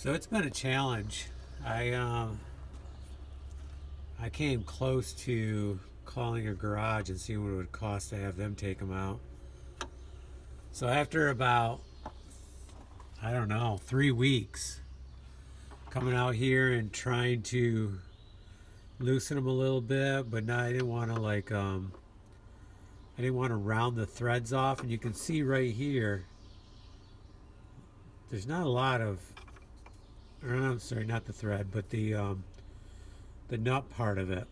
So it's been a challenge. I came close to calling a garage and seeing what it would cost to have them take them out. So after about, I don't know, 3 weeks coming out here and trying to loosen them a little bit, but no, I didn't want to I didn't want to round the threads off. And you can see right here, there's not a lot of, or I'm sorry, not the thread, but the nut part of it.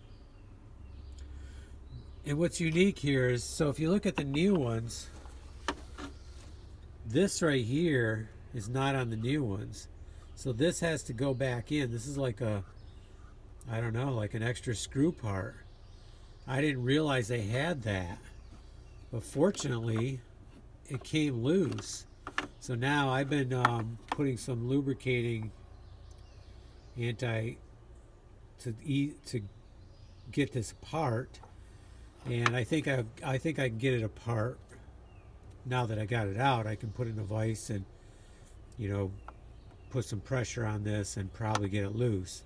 And what's unique here is, so if you look at the new ones, this right here is not on the new ones. So this has to go back in. This is like a, I don't know, like an extra screw part. I didn't realize they had that. But fortunately, it came loose. So now I've been putting some lubricating to get this apart, and I think I can get it apart now that I got it out. I can put it in a vise and put some pressure on this and probably get it loose.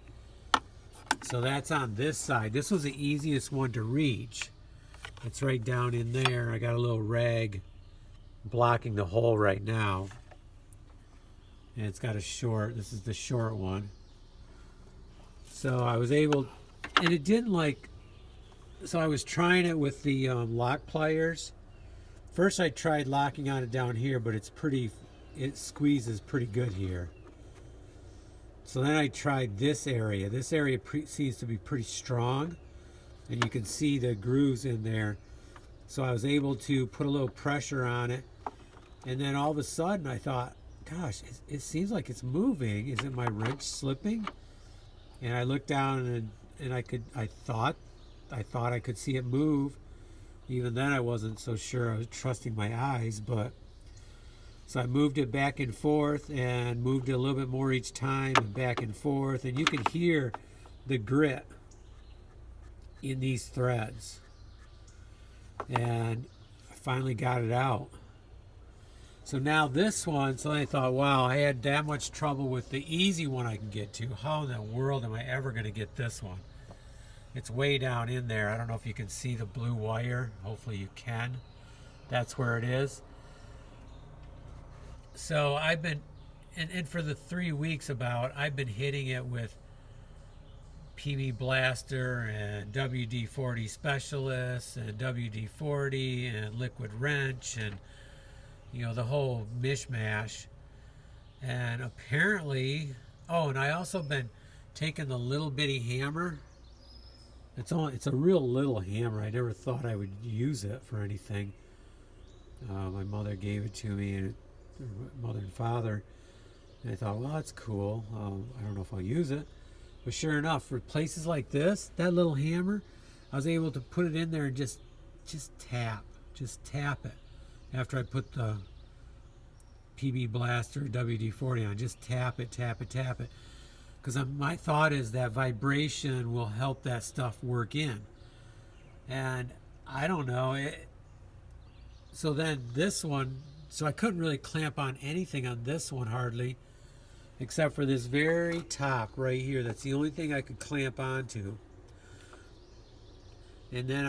So that's on this side. This was the easiest one to reach. It's right down in there. I got a little rag blocking the hole right now, and it's got a short. This is the short one. So I was able, and it didn't so I was trying it with the lock pliers. First I tried locking on it down here, but it squeezes pretty good here. So then I tried this area. This area seems to be pretty strong, and you can see the grooves in there. So I was able to put a little pressure on it, and then all of a sudden I thought, gosh, it seems like it's moving. Is it my wrench slipping? And I looked down and I thought I could see it move. Even then I wasn't so sure. I was trusting my eyes, but so I moved it back and forth and moved it a little bit more each time and back and forth, and you can hear the grit in these threads. And I finally got it out. So now this one, so I thought, wow, I had that much trouble with the easy one I can get to. How in the world am I ever going to get this one? It's way down in there. I don't know if you can see the blue wire. Hopefully you can. That's where it is. So I've been, and for the 3 weeks I've been hitting it with PB Blaster and WD-40 Specialist and WD-40 and Liquid Wrench and the whole mishmash. And apparently, and I also been taking the little bitty hammer. It's a real little hammer. I never thought I would use it for anything. My mother gave it to me, and mother and father, and I thought, well, that's cool. I don't know if I'll use it, but sure enough, for places like this, that little hammer, I was able to put it in there and just tap it. After I put the PB Blaster WD-40 on, just tap it. Because my thought is that vibration will help that stuff work in. And I don't know. So then this one, so I couldn't really clamp on anything on this one hardly, except for this very top right here. That's the only thing I could clamp onto. And then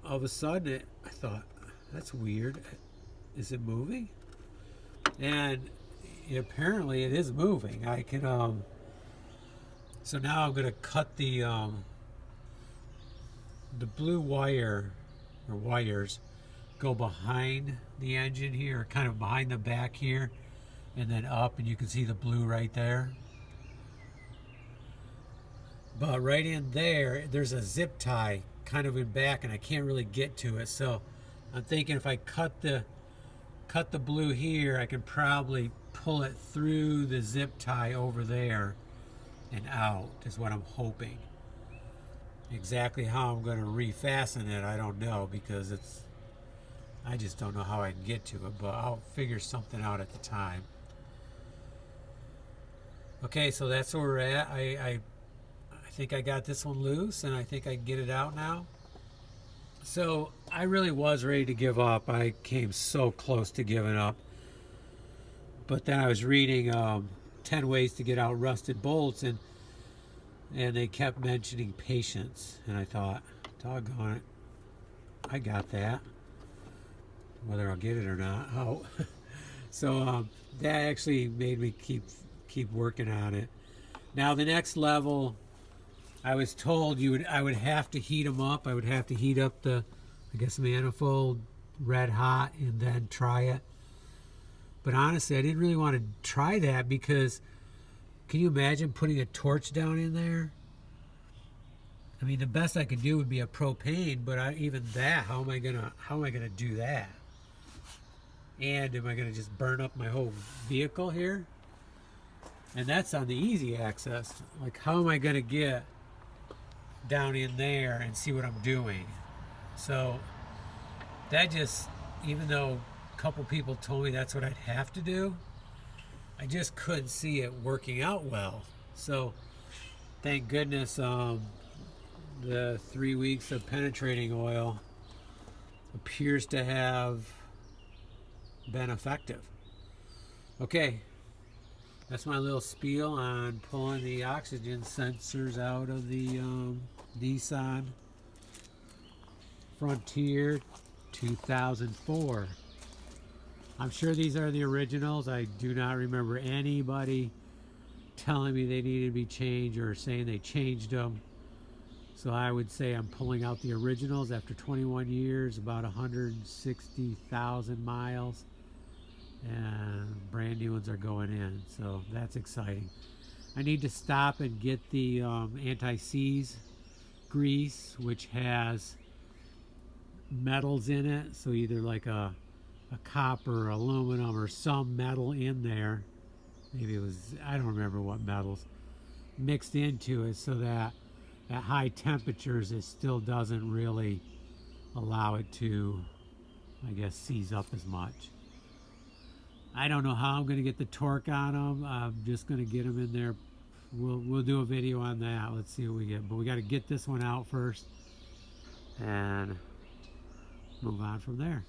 all of a sudden, I thought, that's weird. Is it moving? And apparently it is moving. I can, so now I'm going to cut the blue wire, or wires, go behind the engine here, kind of behind the back here, and then up, and you can see the blue right there. But right in there, there's a zip tie kind of in back, and I can't really get to it. So I'm thinking if I cut the blue here, I can probably pull it through the zip tie over there and out, is what I'm hoping. Exactly how I'm going to refasten it, I don't know, because I just don't know how I can get to it, but I'll figure something out at the time. Okay, so that's where we're at. I think I got this one loose, and I think I can get it out now. So I really was ready to give up. I came so close to giving up. But then I was reading 10 ways to get out rusted bolts, and they kept mentioning patience, and I thought, doggone it, I got that, whether I'll get it or not. Oh, so that actually made me keep working on it. Now the next level, I was told I would have to heat them up. I would have to heat up the, I guess, manifold red hot and then try it. But honestly, I didn't really want to try that because can you imagine putting a torch down in there? I mean, the best I could do would be a propane, but even that, how am I gonna do that? And am I gonna just burn up my whole vehicle here? And that's on the easy access. Like, how am I gonna get down in there and see what I'm doing? So that just, even though a couple people told me that's what I'd have to do, I just couldn't see it working out well. So thank goodness the 3 weeks of penetrating oil appears to have been effective. Okay, that's my little spiel on pulling the oxygen sensors out of the Nissan Frontier 2004. I'm sure these are the originals. I do not remember anybody telling me they needed to be changed or saying they changed them. So I would say I'm pulling out the originals after 21 years, about 160,000 miles, and brand new ones are going in. So that's exciting. I need to stop and get the anti-seize grease, which has metals in it. So either like a copper, aluminum, or some metal in there. Maybe it was, I don't remember what metals mixed into it, so that at high temperatures it still doesn't really allow it to, I guess, seize up as much. I don't know how I'm going to get the torque on them. I'm just going to get them in there. We'll do a video on that. Let's see what we get. But we got to get this one out first and move on from there.